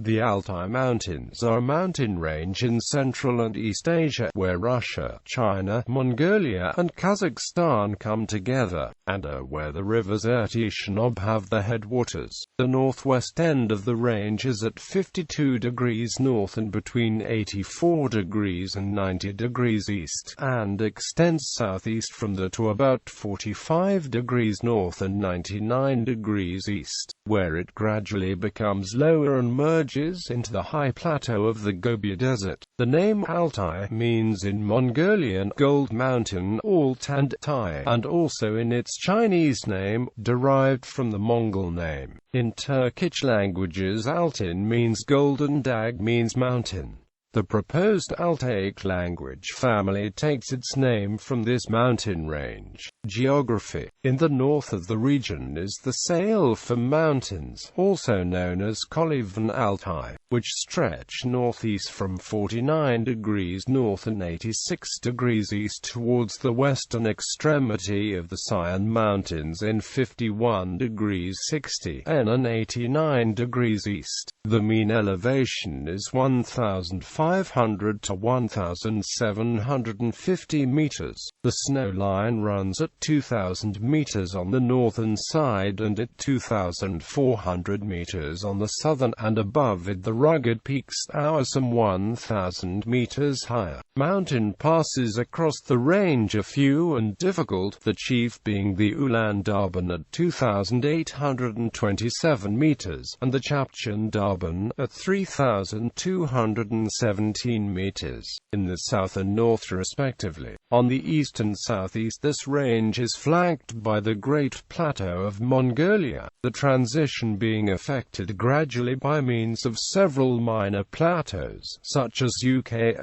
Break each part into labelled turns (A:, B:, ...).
A: The Altai Mountains are a mountain range in Central and East Asia, where Russia, China, Mongolia, and Kazakhstan come together, and are where the rivers Irtysh and Ob have their headwaters. The northwest end of the range is at 52 degrees north and between 84 degrees and 90 degrees east, and extends southeast from there to about 45 degrees north and 99 degrees east, where it gradually becomes lower and merges into the high plateau of the Gobi Desert. The name Altai means in Mongolian Gold Mountain, Altan Tai, and also in its Chinese name, derived from the Mongol name. In Turkic languages, altin means gold and dag means mountain. The proposed Altaic language family takes its name from this mountain range. Geography. In the north of the region is the Salfa Mountains, also known as Koliv and Altai, which stretch northeast from 49 degrees north and 86 degrees east towards the western extremity of the Sayan Mountains in 51 degrees 60 N and 89 degrees east. The mean elevation is 1,500 to 1,750 meters. The snow line runs at 2,000 meters on the northern side and at 2,400 meters on the southern, and above it the rugged peaks are some 1,000 meters higher. Mountain passes across the range are few and difficult, the chief being the Ulan Darban at 2,827 meters, and the Chapchan Darban at 3,217 meters, in the south and north respectively. On the east and southeast this range is flanked by the Great Plateau of Mongolia, the transition being effected gradually by means of several minor plateaus, such as UK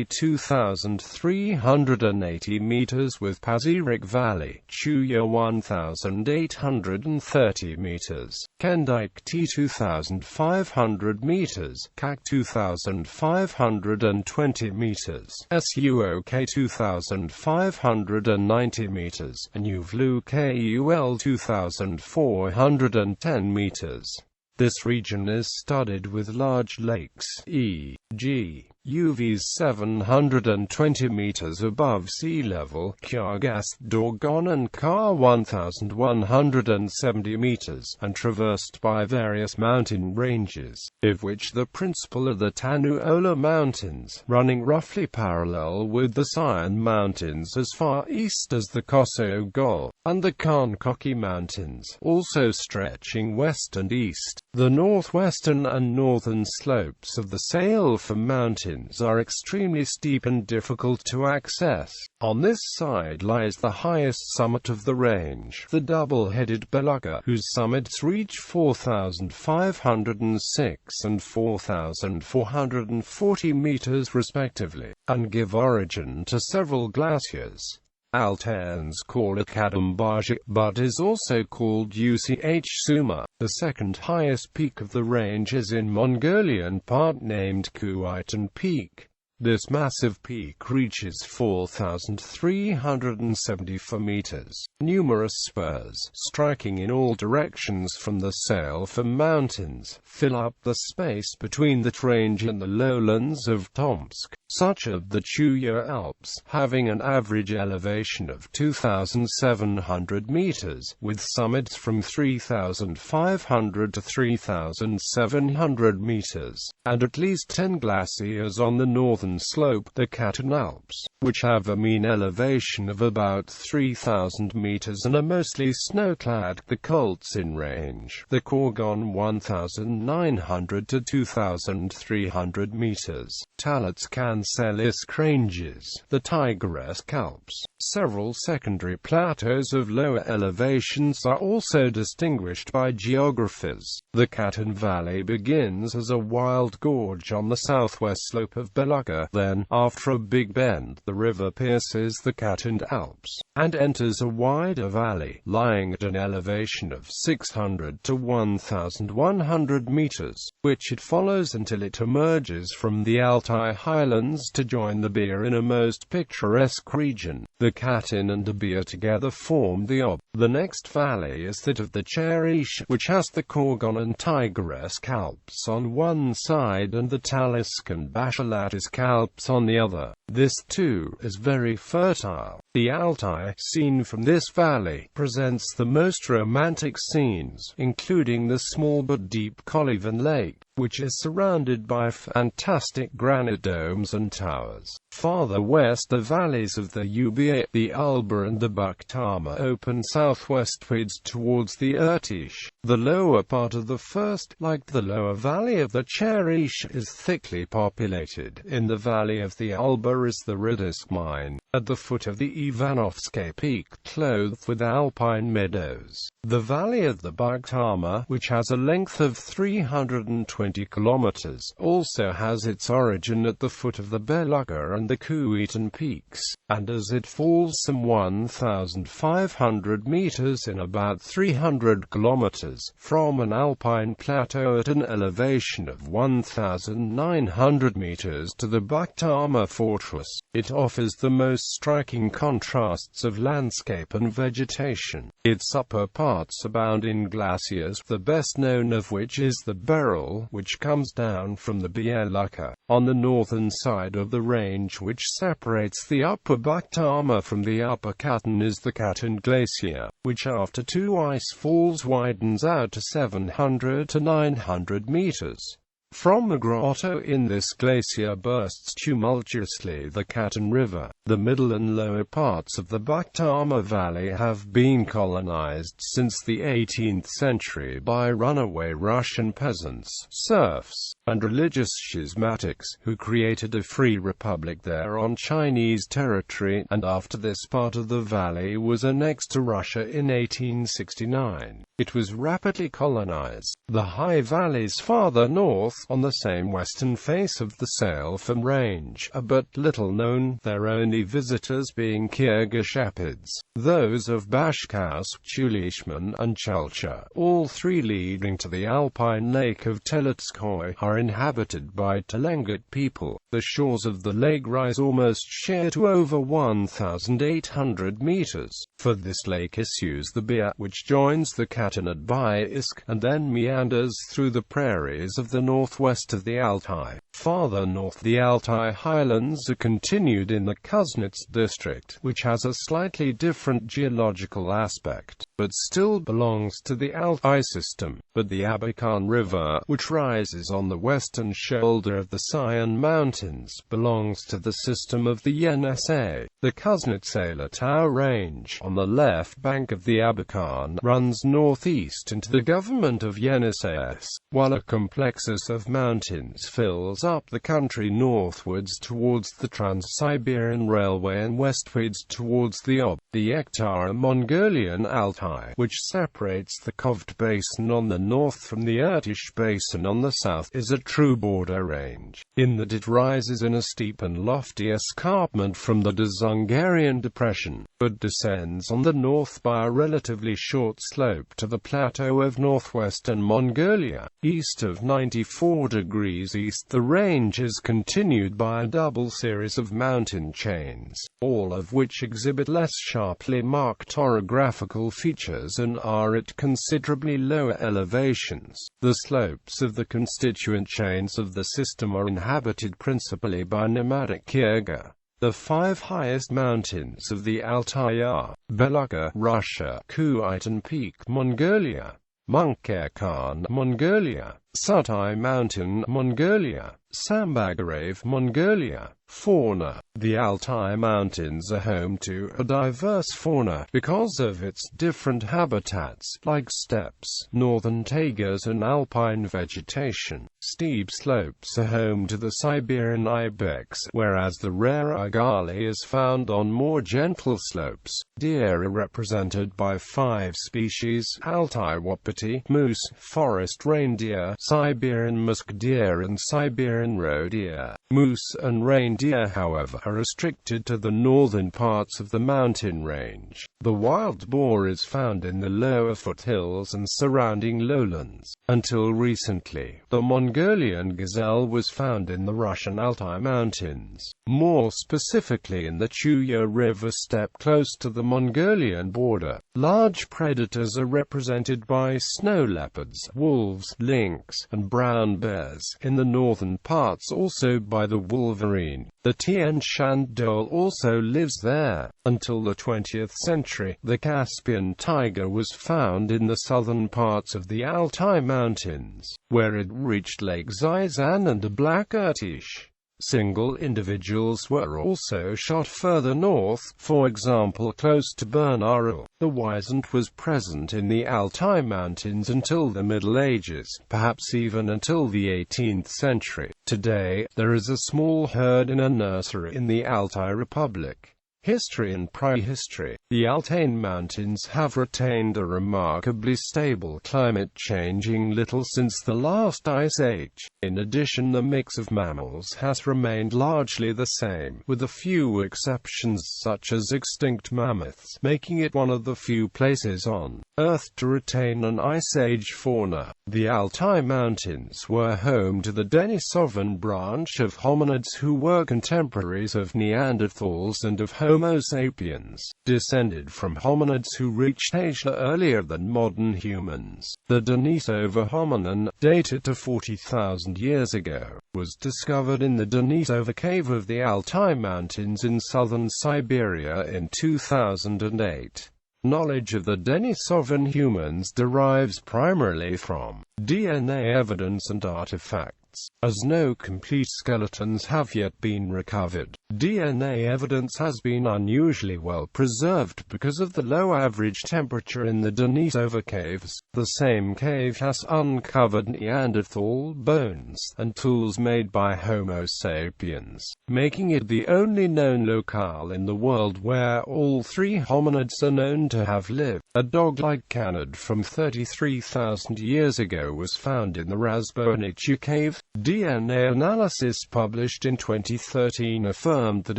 A: 2,380 meters with Pazyryk Valley, Chuya 1,830 meters, Kendyk T 2,500 meters, Kak 2,520 meters, Suok 2,590 meters, and Uvlu Kul 2,410 meters. This region is studded with large lakes, e.g. UVs 720 meters above sea level, Kyrgyz Dorgon and Kar 1,170 meters, and traversed by various mountain ranges, of which the principal are the Tanu-Ola Mountains, running roughly parallel with the Sayan Mountains as far east as the Kosovo, and the Khankoki Mountains, also stretching west and east. The northwestern and northern slopes of the Salfa Mountains are extremely steep and difficult to access. On this side lies the highest summit of the range, the double-headed Beluga, whose summits reach 4,506 and 4,440 meters respectively, and give origin to several glaciers. Altaians call it Kadambaj, but is also called Uch Suma. The second highest peak of the range is in Mongolian part named Kuitan Peak. This massive peak reaches 4,374 meters. Numerous spurs, striking in all directions from the Salfa Mountains, fill up the space between the range and the lowlands of Tomsk, such as the Chuya Alps, having an average elevation of 2,700 meters, with summits from 3,500 to 3,700 meters, and at least 10 glaciers on the northern slope, the Katan Alps, which have a mean elevation of about 3,000 meters and are mostly snow-clad, the Kultsin Range, the Korgon 1,900 to 2,300 meters, Talatsk-Kanselis Ranges, the Tigeresk Alps. Several secondary plateaus of lower elevations are also distinguished by geographers. The Katan Valley begins as a wild gorge on the southwest slope of Beluga Russia. Then, after a big bend, the river pierces the Katyn Alps, and enters a wider valley, lying at an elevation of 600 to 1,100 meters, which it follows until it emerges from the Altai highlands to join the Bir in a most picturesque region. The Katyn and the Bir together form the Ob. The next valley is that of the Cherish, which has the Korgon and Tigeresque Alps on one side and the Talisk and Bashalatisk Alps on the other. This too is very fertile. The Altai, seen from this valley, presents the most romantic scenes, including the small but deep Kolyvan Lake, which is surrounded by fantastic granite domes and towers. Farther west, the valleys of the Uba, the Alba and the Buktama open southwestwards towards the Irtysh. The lower part of the first, like the lower valley of the Cherish, is thickly populated. In the valley of the Alba is the Rudyologist mine, at the foot of the Ivanovsky Peak, clothed with alpine meadows. The valley of the Buktama, which has a length of 320 kilometers, also has its origin at the foot of the Belukha and the Kuitan peaks, and as it falls some 1,500 meters in about 300 kilometers from an alpine plateau at an elevation of 1,900 meters to the Buktama fortress, it offers the most striking contrasts of landscape and vegetation. Its upper parts abound in glaciers, the best known of which is the Beryl, which comes down from the Belukha. On the northern side of the range which separates the upper Buktama from the upper Katyn is the Katyn Glacier, which after two ice falls widens out to 700 to 900 meters. From the grotto in this glacier bursts tumultuously the Katyn River. The middle and lower parts of the Buktama Valley have been colonized since the 18th century by runaway Russian peasants, serfs, and religious schismatics, who created a free republic there on Chinese territory, and after this part of the valley was annexed to Russia in 1869, it was rapidly colonized. The high valleys farther north, on the same western face of the Salfan Range, are but little known, their only visitors being Kyrgyz, those of Bashkaus, Chulishman, and Chelcha, all three leading to the alpine lake of Teletskoy, are inhabited by Telengat people. The shores of the lake rise almost sheer to over 1,800 meters. For this lake issues the Bir, which joins the Katyn at Baisk, and then meanders through the prairies of the northwest of the Altai. Farther north, the Altai highlands are continued in the Kuznets district, which has a slightly different geological aspect, but still belongs to the Altai system. But the Abakan River, which rises on the western shoulder of the Sion Mountains, belongs to the system of the Yenisei. The Kuznets-Alatau Range, on the left bank of the Abakan, runs northeast into the government of Yenisei, while a complexus of mountains fills up the country northwards towards the Trans-Siberian Railway and westwards towards the Ob. The Ektar Mongolian Altai, which separates the Kovt Basin on the north from the Irtysh Basin on the south, is a true border range, in that it rises in a steep and lofty escarpment from the Dzungarian Depression, but descends on the north by a relatively short slope to the plateau of northwestern Mongolia. East of 94 degrees east, the range is continued by a double series of mountain chains, all of which exhibit less sharply marked orographical features and are at considerably lower elevations. The slopes of the constituent chains of the system are inhabited principally by nomadic Kyrgyz. The five highest mountains of the Altai are Belukha, Russia; Kuitan Peak, Mongolia; Munkerkan, Mongolia; Sutai Mountain, Mongolia; Sambagarev, Mongolia. Fauna. The Altai Mountains are home to a diverse fauna because of its different habitats, like steppes, northern taigas and alpine vegetation. Steep slopes are home to the Siberian ibex, whereas the rare agali is found on more gentle slopes. Deer are represented by 5 species: Altai wapiti, moose, forest reindeer, Siberian musk deer and Siberian roe deer. Moose and reindeer, however, are restricted to the northern parts of the mountain range. The wild boar is found in the lower foothills and surrounding lowlands. Until recently, the Mongolian gazelle was found in the Russian Altai Mountains, more specifically in the Chuya River steppe close to the Mongolian border. Large predators are represented by snow leopards, wolves, lynx, and brown bears. In the northern parts also by the wolverine. The Tian Shan dhole also lives there. Until the 20th century, the Caspian tiger was found in the southern parts of the Altai Mountains, where it reached Lake Zizan and the Black Irtysh. Single individuals were also shot further north, for example close to Bernarul. The wisent was present in the Altai Mountains until the Middle Ages, perhaps even until the 18th century. Today, there is a small herd in a nursery in the Altai Republic. History and prehistory. The Altai Mountains have retained a remarkably stable climate, changing little since the last ice age. In addition, the mix of mammals has remained largely the same, with a few exceptions such as extinct mammoths, making it one of the few places on Earth to retain an ice age fauna. The Altai Mountains were home to the Denisovan branch of hominids who were contemporaries of Neanderthals and of Homo sapiens, descended from hominids who reached Asia earlier than modern humans. The Denisova hominin, dated to 40,000 years ago, was discovered in the Denisova cave of the Altai Mountains in southern Siberia in 2008. Knowledge of the Denisovan humans derives primarily from DNA evidence and artifacts. As no complete skeletons have yet been recovered, DNA evidence has been unusually well preserved because of the low average temperature in the Denisova caves. The same cave has uncovered Neanderthal bones and tools made by Homo sapiens, making it the only known locale in the world where all three hominids are known to have lived. A dog-like canid from 33,000 years ago was found in the Razbonichu cave. DNA analysis published in 2013 affirmed that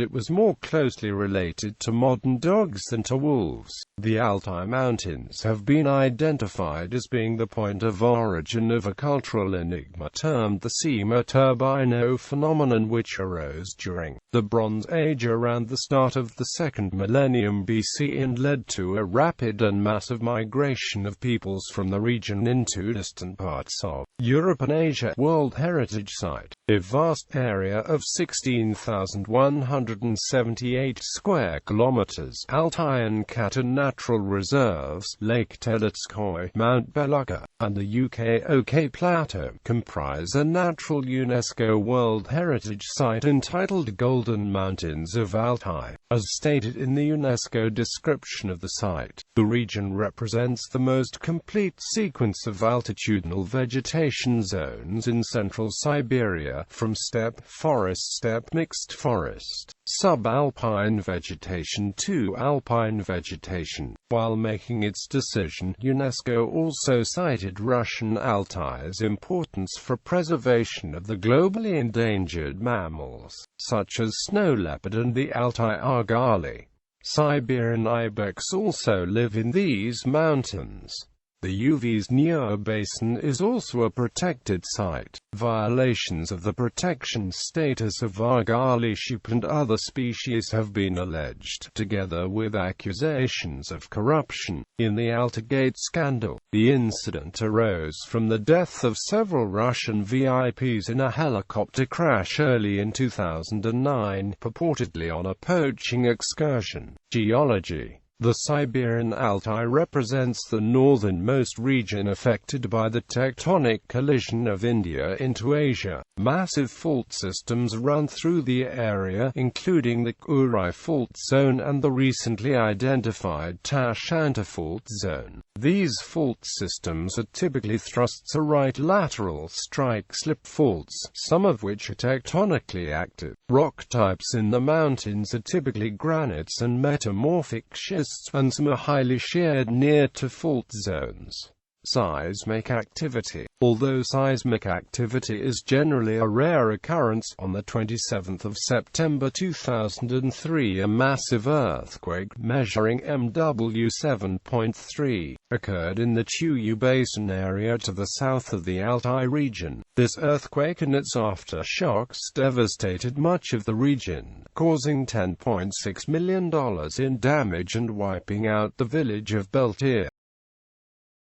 A: it was more closely related to modern dogs than to wolves. The Altai Mountains have been identified as being the point of origin of a cultural enigma termed the Sima Turbino phenomenon, which arose during the Bronze Age around the start of the second millennium BC and led to a rapid and massive migration of peoples from the region into distant parts of Europe and Asia. World Heritage Site. A vast area of 16,178 square kilometers, Altai Katan Natural Reserves, Lake Telitskoy, Mount Belukha, and the UK Plateau comprise a natural UNESCO World Heritage Site entitled Golden Mountains of Altai. As stated in the UNESCO description of the site, the region represents the most complete sequence of altitudinal vegetation zones in central Siberia, from steppe, mixed forest, subalpine vegetation to alpine vegetation. While making its decision, UNESCO also cited Russian Altai's importance for preservation of the globally endangered mammals, such as snow leopard and the Altai argali. Siberian ibex also live in these mountains. The Uvs-Nea Basin is also a protected site. Violations of the protection status of argali sheep and other species have been alleged, together with accusations of corruption. In the Altargate scandal, the incident arose from the death of several Russian VIPs in a helicopter crash early in 2009, purportedly on a poaching excursion. Geology. The Siberian Altai represents the northernmost region affected by the tectonic collision of India into Asia. Massive fault systems run through the area, including the Urai Fault Zone and the recently identified Tashanta Fault Zone. These fault systems are typically thrusts or right lateral strike-slip faults, some of which are tectonically active. Rock types in the mountains are typically granites and metamorphic schists, and some are highly sheared near to fault zones. Seismic activity. Although seismic activity is generally a rare occurrence, on the 27th of September 2003 a massive earthquake, measuring MW 7.3, occurred in the Chuyu Basin area to the south of the Altai region. This earthquake and its aftershocks devastated much of the region, causing $10.6 million in damage and wiping out the village of Beltir.